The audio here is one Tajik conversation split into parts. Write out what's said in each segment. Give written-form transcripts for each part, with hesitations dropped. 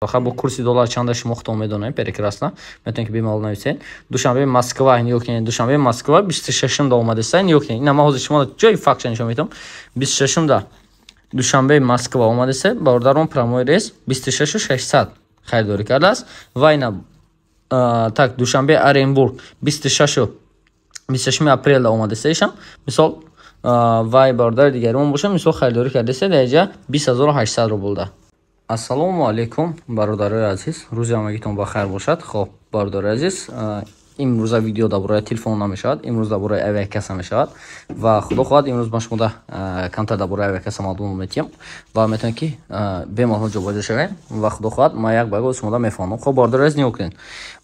Baxa bu kursi dollar çanda шмохта медонаем прекрасно. Метонки бемал нависен. Душанбе Москва yok yani Duşanbe Moskva 26-da olmadı sen yok yani. Ama hozir şuma joy fakşan nishon metam. 26-da Duşanbe Moskva olmadı ise bardarım promoy reys 26,600 xaridori kardas. Va ina tak Duşanbe Orenburg 26 aprelda olmadı ise isham misol vay bardar digarim bosham misol xaridori kardesa daja 20,800 rubl. Ассалому алейкум, бародарои азиз. Рӯзи ҳамагитон ба хайр бошад. Хоб, бародарои азиз, имрӯза видео дар бораи телефон намешавад, имрӯз дар бораи авиакасса мешавад ва худо хоҳад имрӯз ба шумо камтар дар бораи авиакасса маълумот медиҳам ва метавонед ки бемаҳол ҷобоҷо шавед ва худо хоҳад ман як баго шумо мефаҳмам. Хоб, бародарои азиз, нигоҳ кунед.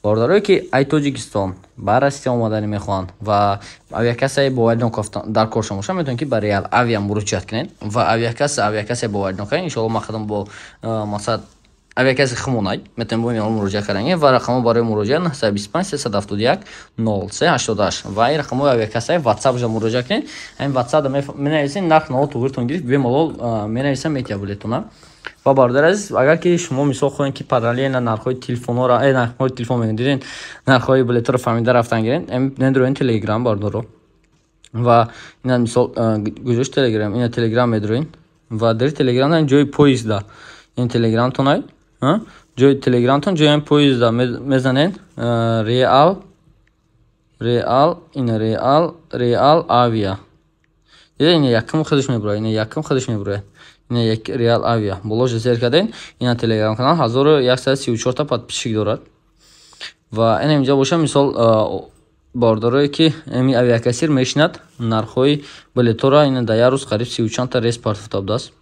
Бародарое ки ай Тоҷикистон ба Россия омадани мехоҳанд ва авиакассаи бовариднок дар коршон бошад, метавонед ки ба Реал Авиа муроҷиат кунед ва авиакассаи бовариднок иншоалло ма хадам бо масад авиакасси хмонай метавонем бо ин муроҷиат карданги ва рақамо барои муроҷиат 925-371-0388 ва ин рақамои авиакассаи WhatsApp жа муроҷиат кунед. Ҳамин WhatsApp менависед, нарх навод тугиртон гирифт, бемалол менависам метия булетона. Ва бародар азиз, агар ки шумо мисол хоҳед ки параллелна нархҳои телефонҳоро нархҳои телефон мегирин, нархҳои билетҳоро фаҳмида рафтан гирин, недроен Telegram бародаро ва ина мисол гузошт Telegram, ина Telegram медроин ва дар Telegramда ҷои поездда ин Telegramтонай ҷои Telegramтон ҷои поездда мезанед Real Avia. ина якум худаш мебурояд, ина якум худаш мебурояд. ина як Real Avia. Болоша зер кардем, ина Telegram канал 1134 та подписчик дорад. Ва ина инҷа боша мисол бардорое ки эми авиакассир мешинад нархҳои билетҳоро ина дар як рӯз қариб 30 та рейс партофтабдааст.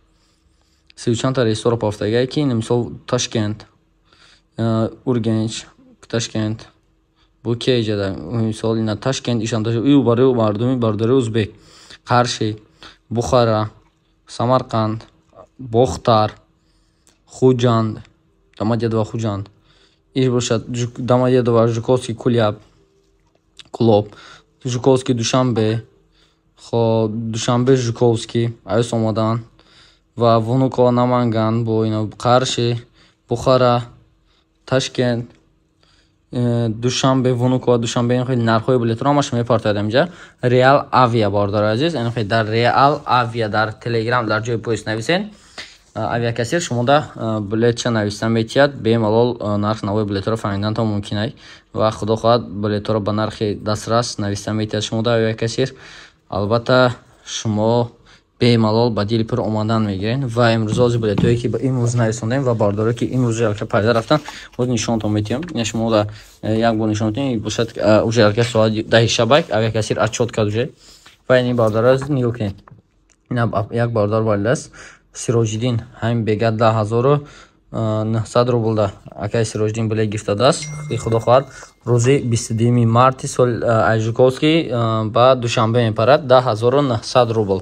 30 та рейсҳоро партофтагае ки ина мисол Ташкент, Урганч, Ташкент, Букейҷада мисол ина Ташкент ишанда ӯ барои мардуми бардораи узбек, Қарши, Бухара, Самарқанд, Бохтар, Хуҷанд, Домодедово Хуҷанд, иш бошад Домодедово Жуковский Кулоб, Жуковский Душанбе, хоб Душанбе Жуковский айс омадан ва Внуково Наманган бо ина Қарши, Бухара, Ташкент, Душанбе, Внуково, Душанбе ин хеле нархҳои билетҳоро ҳамааш мепартояд инҷа. Real Avia бародари азиз, ин хеле дар Real Avia дар Telegram дар ҷои поест нависед авиакассир шумода билетча нависта метиҳад, бемалол нарх навои билетҳоро фаҳмидантон мумкинай ва худо хоҳад билетҳоро ба нархи дастрас нависта метиҳад шумода авиакассир. Албатта шумо бемалол ба дили пур омадан мегиред ва имрӯзози билетҳое ки имрӯз нависондем ва бардоре ки имрӯз пайда рафтан боз нишонтон метиҳам. ина шумо як бор нишонтон бошад уже алка соат 10 шабак авиакассир отчёт кард уже ва ин бардора нигоҳ кунед. ина як бардор валидааст Сироҷиддин ҳамин бега 10,900 рублда акай Сироҷиддин билет гирифтадааст. худо хоҳад рӯзи 22 марти соли Жуковский ба Душанбе мепарад 10,900 рубл.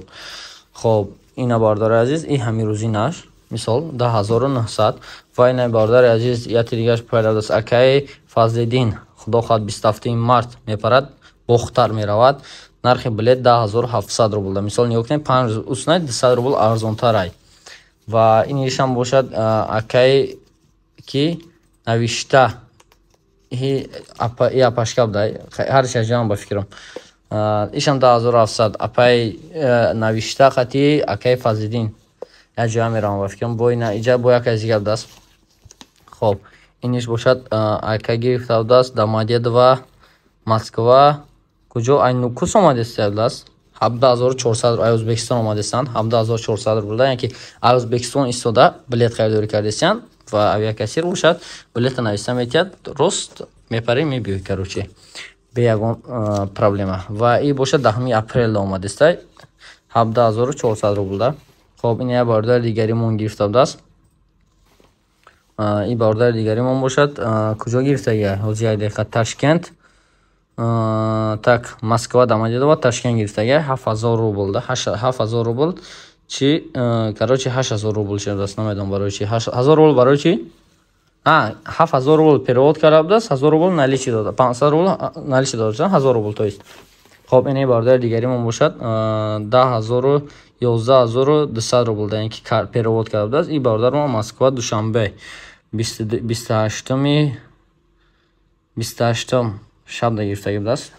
хоб, ина бардори азиз, ин ҳамин рӯзи наш мисол 10,900 ва ина бардори азиз яки дигаш пайдадааст акай Фазлиддин худо хоҳад 27 март мепарад Бохтар меравад, нархи билет 10,700 рубл. Мисол нигоҳ кунед 5 уснай 200 рубл арзонтарай. Ва ин ишам бошад акай ки навишта апашкабдай ҳар шаҷам ба фикрам ишам 10,700 апай навишта хати акай Фазлиддин як ҷоя меравам ба фикрам бо ина иҷа бо як аз дигар даст. хоб, иниш бошад акай гирифтааст Домодедово Москва куҷо айну кус омадест 17,400 ай Ӯзбекистон омадестанд 17,400 рубл яки ай Ӯзбекистон истода билет харидорӣ кардестанд ва авиакассир бошад билета нависта метиҳад рост мепарӣ мебиёӣ карочи бе ягон проблема ва ин бошад 10 апрелда омадеста 17,400 рубл. хоб, ин як бардори дигаримон гирифтааст. ин бардори дигаримон бошад куҷо гирифтагия ҳозир як дақиқа Ташкент так Москва Домодедово Ташкент гирифтагия 7,000 рубл 7,000 рубл чи короче 8,000 рубл шудаст. намедонам барои чи 8,000 рубл барои чи 7,000 рубл перевод кардааст, 1,000 рубл наличи дода, 500 рубл наличи дода, 1,000 рубл то есть. хоб, ин бардори дигаримон бошад 11,200 рубл да ин ки перевод кардааст. ин бардор мо Москва Душанбе 28 шабда гирифтагӣ будааст.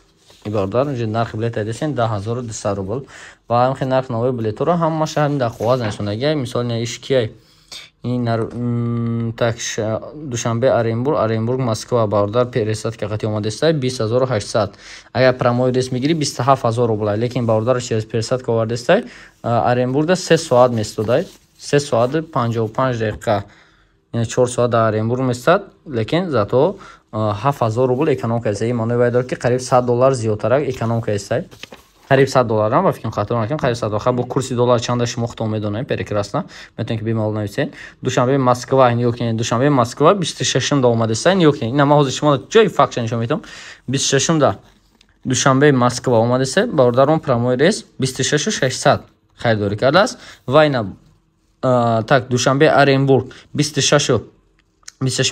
Ибордар нархи билета десен 10200 рубл ва ҳамин нархи навои билетро ҳамаша ҳамин дар қоғаз нишондагӣ. Мисол ишкия так Душанбе Оренбург Москва бардар пересадка қати омадеста 20800. Агар промой рейс мегирӣ 27000 рубл, лекин бардар через пересадка овардеста Оренбургда 3 соат месодай, 3 соат 55 дақиқа, яъне 4 соат дар Оренбург месад, лекин зато 7000 рубл эконом кардестай. Маънои вай дорад ки қариб $100 зиёдтарак эконом кардестай. Қариб $100 ба фикр қатор накунед, қариб $100. Бо курси доллар чанда шумо худтон медонед прекрасно. Метавонед ки бемалол нависед. Душанбе Москва, ёкин Душанбе Москва 26-да омадеста, ёкин ина ма ҳозир шумо ҷои факт нишон медиҳам. 26-да Душанбе Москва омадеста, бародарон промой рейс 26600 харидорӣ кардааст. Ва ина так Душанбе Оренбург 26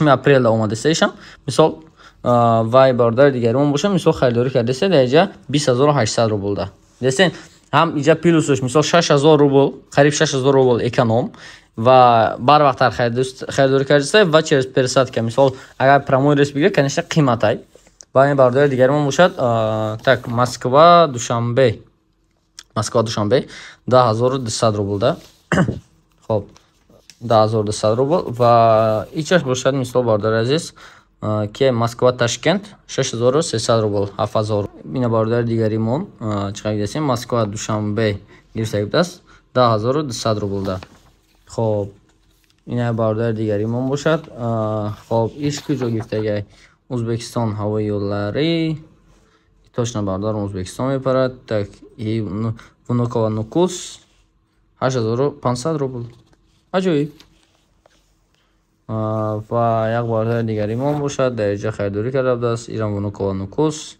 апрелда омадеста ишам. Мисол вай бардар дигаримон боша, мисол харидорӣ кардеста дар иҷа 20800 рублда. Десен ҳам иҷа плюсш мисол 6000 рубл, қариб 6000 рубл эконом ва барвақтар харидорӣ кардеста ва через пересадка. Мисол агар промой рейс бигиред, конечно қиматай. Ва ин бардар дигаримон бошад так Москва Душанбе 10200 рублда. Хоб 10200 рубл ва ичаш бошад мисол бардар азиз ки Москва Ташкент 6300 рубл, 7000. Ина бардар дигаримон чиқар гидасем Москва Душанбе гирифтагӣ будааст 10200 рублда. Хоб ина бардар дигаримон бошад. Хоб иш куҷо гирифтагӣ? Узбекистон ҳавои ёллари точно бардар Узбекистон мепарад. Так Внуково Нукус 8500 рубл. Аҷоиб. Ва як бардар дигаримон бошад дар иҷа харидорӣ карда будааст. Иран Внуково Нукус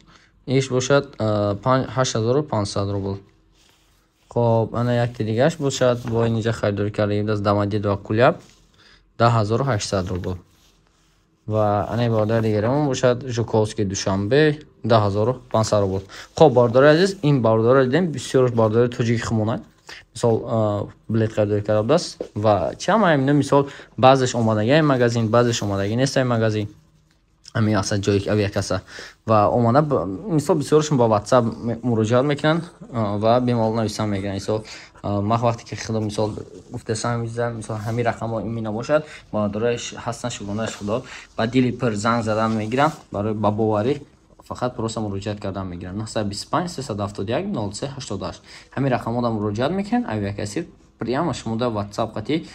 иш бошад 8500 рубл. Хоб ана якти дигаш бошад бо ин иҷа харидорӣ карда будааст Домодедово ва Куляб 10800 рубл. Ва ана бардар дигаримон бошад Жуковский Душанбе 10500 рубл. Хоб бардори азиз, ин бардорро дидем бисёр бардори тоҷики хумонад. Мисол билет харидорӣ карда будааст ва чама ин мисол баъзеш омадагии магазин, баъзеш омадагӣ нестаи магазин. Ами аса ҷои авиакаса ва омада мисол бисёршон ба WhatsApp муроҷиат мекунанд ва бемалол нависан мегиранд. Мисол мах вақте ки худо мисол гуфтасам мисол ҳамин рақамҳо ин набошад, бародараш ҳастан шугонааш худо ба дили пир занг задан мегиранд барои ба боварӣ фақат просто муроҷиат кардан мегиранд. 925 371 0388 ҳамин рақамҳода муроҷиат мекунанд. Авиакасир прямо шумода WhatsApp қати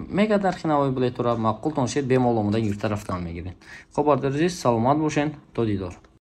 мега нархи навои билетро маъқул тоншед бемалол омода гирифта рафтан мегиред. Хоб бардар азиз, саломат бошед, то дидор.